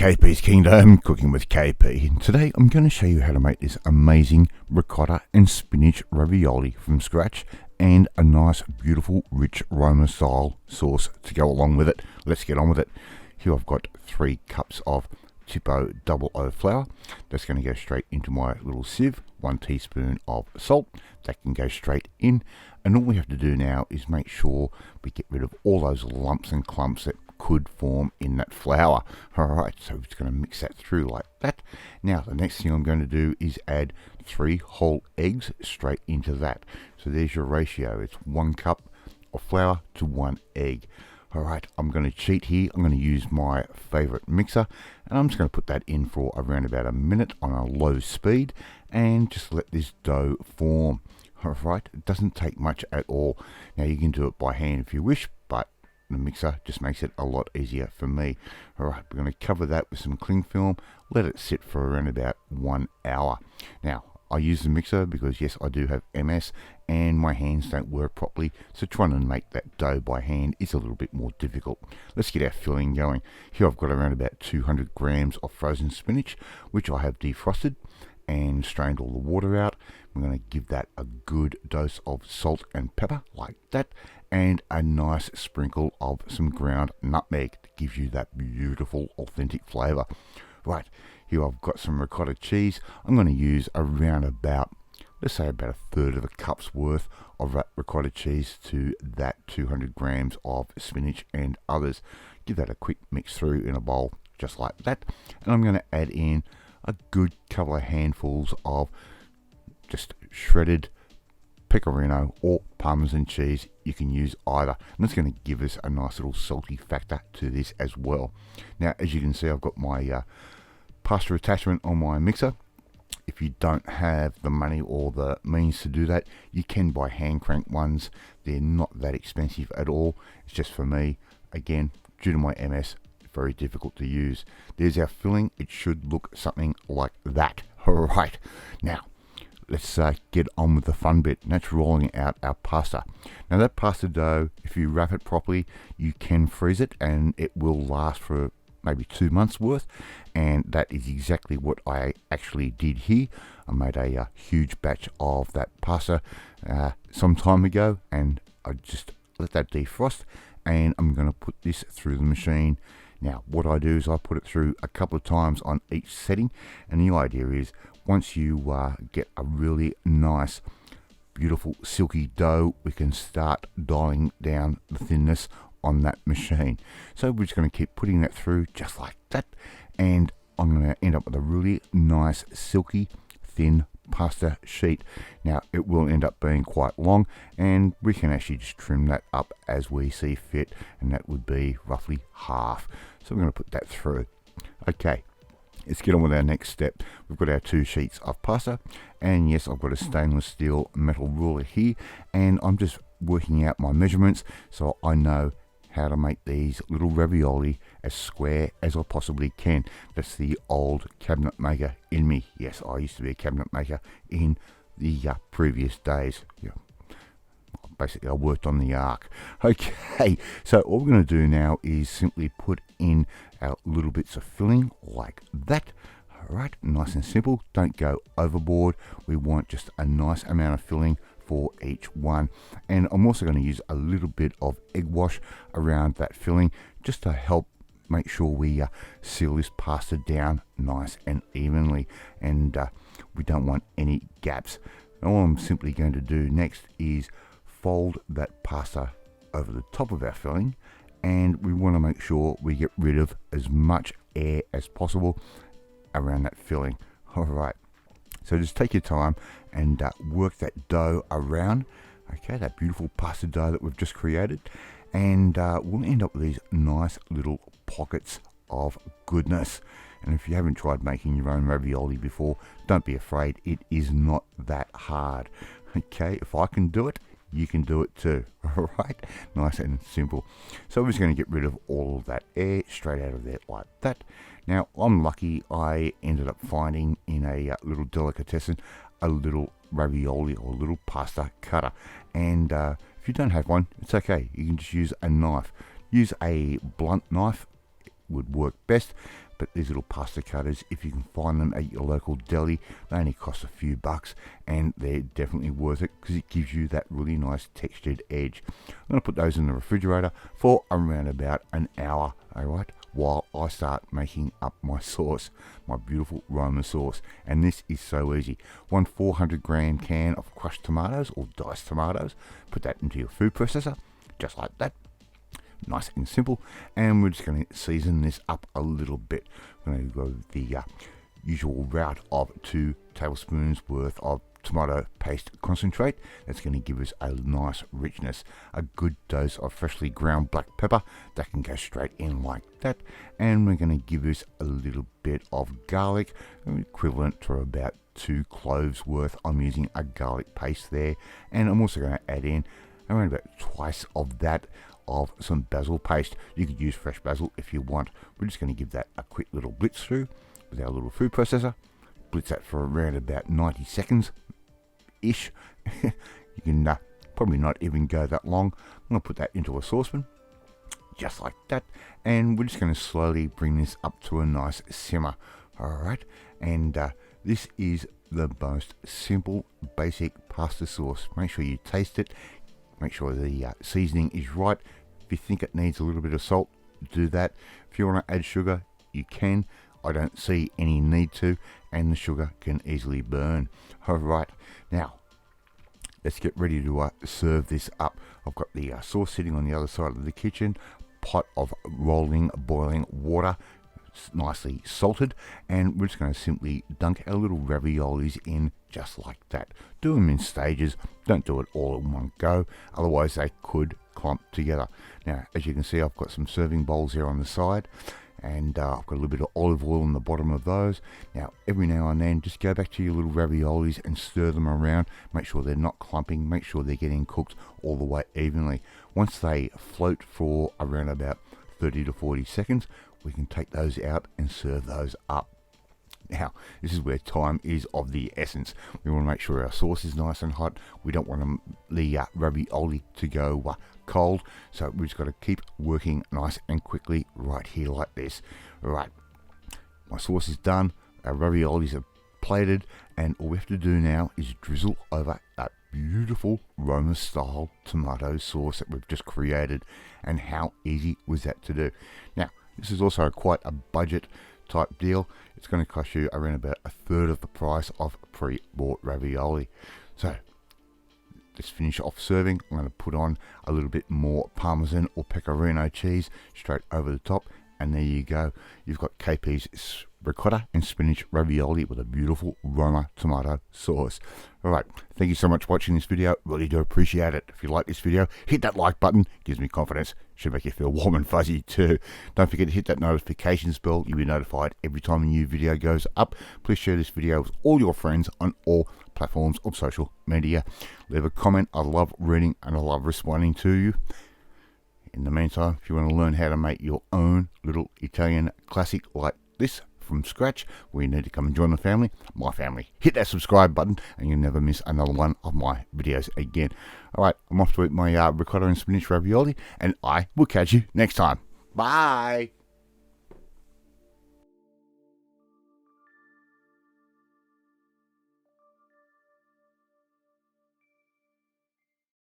KP's Kingdom, cooking with KP. And today I'm going to show you how to make this amazing ricotta and spinach ravioli from scratch and a nice, beautiful, rich Roma style sauce to go along with it. Let's get on with it. Here I've got 3 cups of Tipo 00 flour. That's going to go straight into my little sieve. 1 teaspoon of salt. That can go straight in. And all we have to do now is make sure we get rid of all those lumps and clumps that could form in that flour. Alright, so we're just going to mix that through like that. Now the next thing I'm going to do is add 3 whole eggs straight into that. So there's your ratio. It's 1 cup of flour to 1 egg. Alright, I'm going to cheat here. I'm going to use my favorite mixer and I'm just going to put that in for around about a minute on a low speed and just let this dough form. Alright, it doesn't take much at all. Now you can do it by hand if you wish, but the mixer just makes it a lot easier for me. Alright, we're going to cover that with some cling film, let it sit for around about 1 hour. Now I use the mixer because yes, I do have MS and my hands don't work properly, so trying to make that dough by hand is a little bit more difficult. Let's get our filling going. Here I've got around about 200 grams of frozen spinach, which I have defrosted and strained all the water out. I'm going to give that a good dose of salt and pepper like that, and a nice sprinkle of some ground nutmeg to give you that beautiful authentic flavour. Right, here I've got some ricotta cheese. I'm going to use around about, let's say about a third of a cup's worth of that ricotta cheese to that 200 grams of spinach and others. Give that a quick mix through in a bowl just like that, and I'm going to add in a good couple of handfuls of just shredded pecorino or parmesan cheese. You can use either, and it's going to give us a nice little salty factor to this as well. Now as you can see, I've got my pasta attachment on my mixer. If you don't have the money or the means to do that, you can buy hand crank ones. They're not that expensive at all. It's just for me, again, due to my MS, very difficult to use. There's our filling. It should look something like that. Alright, now let's get on with the fun bit, and that's rolling out our pasta. Now that pasta dough, if you wrap it properly, you can freeze it and it will last for maybe 2 months worth, and that is exactly what I actually did here. I made a huge batch of that pasta some time ago, and I just let that defrost, and I'm going to put this through the machine. Now what I do is I put it through a couple of times on each setting, and the idea is once you get a really nice beautiful silky dough, we can start dialing down the thinness on that machine. So we're just going to keep putting that through just like that, and I'm going to end up with a really nice silky thin pasta sheet. Now it will end up being quite long, and we can actually just trim that up as we see fit, and that would be roughly half. So we're going to put that through. Okay, let's get on with our next step. We've got our 2 sheets of pasta, and yes, I've got a stainless steel metal ruler here, and I'm just working out my measurements so I know how to make these little ravioli as square as I possibly can. That's the old cabinet maker in me. Yes, I used to be a cabinet maker in the previous days. Yeah. Basically, I worked on the ark. Okay, so all we're going to do now is simply put in our little bits of filling like that. Alright, nice and simple. Don't go overboard. We want just a nice amount of filling for each one, and I'm also going to use a little bit of egg wash around that filling just to help make sure we seal this pasta down nice and evenly, and we don't want any gaps. All I'm simply going to do next is fold that pasta over the top of our filling, and we want to make sure we get rid of as much air as possible around that filling. Alright, so just take your time and work that dough around. Okay, that beautiful pasta dough that we've just created, and we'll end up with these nice little pockets of goodness. And if you haven't tried making your own ravioli before, don't be afraid, it is not that hard. Okay, if I can do it, you can do it too. Alright, nice and simple. So we're just going to get rid of all of that air straight out of there like that. Now I'm lucky, I ended up finding in a little delicatessen a little ravioli or a little pasta cutter, and if you don't have one, it's okay, you can just use a knife. Use a blunt knife, it would work best, But these little pasta cutters, if you can find them at your local deli, they only cost a few bucks, and they're definitely worth it because it gives you that really nice textured edge. I'm going to put those in the refrigerator for around about an hour, alright, while I start making up my sauce, my beautiful Roma sauce. And this is so easy. One 400-gram can of crushed tomatoes or diced tomatoes. Put that into your food processor, just like that. Nice and simple. And we're just going to season this up a little bit. We're going to go the usual route of 2 tablespoons worth of tomato paste concentrate. That's going to give us a nice richness. A good dose of freshly ground black pepper that can go straight in like that. And we're going to give us a little bit of garlic, equivalent to about 2 cloves worth. I'm using a garlic paste there, and I'm also going to add in around about twice of that of some basil paste. You could use fresh basil if you want. We're just going to give that a quick little blitz through with our little food processor. Blitz that for around about 90 seconds ish. You can probably not even go that long. I'm going to put that into a saucepan just like that, and we're just going to slowly bring this up to a nice simmer. Alright, and this is the most simple basic pasta sauce. Make sure you taste it, make sure the seasoning is right. If you think it needs a little bit of salt, do that. If you want to add sugar, you can. I don't see any need to, and the sugar can easily burn. Alright, now let's get ready to serve this up. I've got the sauce sitting on the other side of the kitchen, pot of rolling boiling water, nicely salted, and we're just going to simply dunk our little raviolis in just like that. Do them in stages, don't do it all in one go, otherwise they could clump together. Now, as you can see, I've got some serving bowls here on the side, and I've got a little bit of olive oil on the bottom of those. Now, every now and then, just go back to your little raviolis and stir them around. Make sure they're not clumping, make sure they're getting cooked all the way evenly. Once they float for around about 30 to 40 seconds, we can take those out and serve those up. Now, this is where time is of the essence. We want to make sure our sauce is nice and hot. We don't want the ravioli to go cold, so we've just got to keep working nice and quickly right here like this. Right, my sauce is done, our raviolis are plated, and all we have to do now is drizzle over that beautiful Roma style tomato sauce that we've just created. And how easy was that to do? Now, this is also quite a budget type deal. It's going to cost you around about a third of the price of pre-bought ravioli. So let's finish off serving. I'm going to put on a little bit more Parmesan or Pecorino cheese straight over the top, and there you go. You've got KP's Ricotta and Spinach Ravioli with a beautiful Roma tomato sauce. Alright, thank you so much for watching this video. Really do appreciate it. If you like this video, hit that like button. Gives me confidence. Should make you feel warm and fuzzy too. Don't forget to hit that notifications bell. You'll be notified every time a new video goes up. Please share this video with all your friends on all platforms of social media. Leave a comment. I love reading and I love responding to you. In the meantime, if you want to learn how to make your own little Italian classic like this from scratch, we need to come and join the family, my family. Hit that subscribe button and you'll never miss another one of my videos again. Alright, I'm off to eat my ricotta and spinach ravioli, and I will catch you next time. Bye!